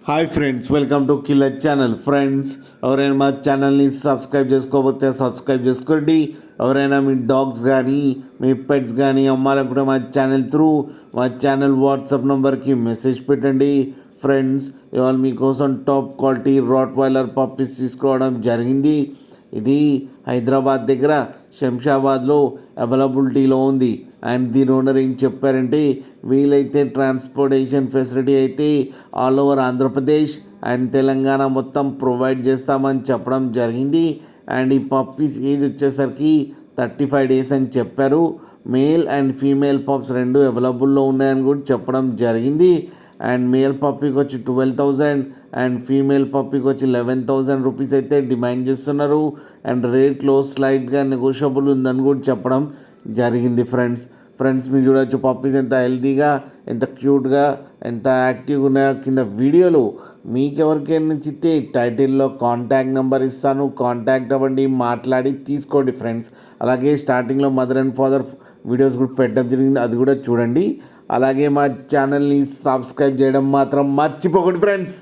Hi friends, welcome to killer channel. Friends, ఎవరైనా మా ఛానల్ని సబ్స్క్రైబ్ చేసుకోకపోతే సబ్స్క్రైబ్ చేసుకోండి. ఎవరైనా మీ డాగ్స్ కానీ మీ పెట్స్ కానీ అమ్మాలనుకుంటే మా ఛానల్ త్రూ మా ఛానల్ వాట్సాప్ నెంబర్కి మెసేజ్ పెట్టండి. ఫ్రెండ్స్, ఇవాళ మీకోసం టాప్ క్వాలిటీ రాట్ వైలర్ పప్పీస్ తీసుకోవడం జరిగింది. ఇది హైదరాబాద్ దగ్గర శంషాబాద్లో అవైలబిలిటీలో ఉంది. అండ్ దీని ఓనర్ ఏం చెప్పారంటే, వీలైతే ట్రాన్స్పోర్టేషన్ ఫెసిలిటీ అయితే all over Andhra Pradesh and Telangana మొత్తం ప్రొవైడ్ చేస్తామని చెప్పడం జరిగింది. అండ్ ఈ పప్పీస్ ఏజ్ వచ్చేసరికి 35 డేస్ అని చెప్పారు. మేల్ అండ్ ఫీమేల్ పప్స్ రెండు అవైలబుల్లో ఉన్నాయని కూడా చెప్పడం జరిగింది. అండ్ మేల్ పప్పీకి వచ్చి 12,000 అండ్ ఫీమేల్ పప్పీకి వచ్చి 11,000 రూపీస్ అయితే డిమాండ్ చేస్తున్నారు. అండ్ రేట్లో స్లైట్గా నెగోషియబుల్ ఉందని కూడా చెప్పడం జరిగింది. ఫ్రెండ్స్ మీరు చూడవచ్చు పప్పీస్ ఎంత హెల్తీగా, ఎంత క్యూట్గా, ఎంత యాక్టివ్గా ఉన్నాయో. కింద వీడియోలో మీకు ఎవరికైనా నచ్చితే టైటిల్లో కాంటాక్ట్ నెంబర్ ఇస్తాను, కాంటాక్ట్ అవ్వండి, మాట్లాడి తీసుకోండి ఫ్రెండ్స్. అలాగే స్టార్టింగ్లో మదర్ అండ్ ఫాదర్ వీడియోస్ కూడా పెట్టడం జరిగింది, అది కూడా చూడండి. అలాగే మా ఛానల్ని సబ్స్క్రైబ్ చేయడం మాత్రం మర్చిపోకండి ఫ్రెండ్స్.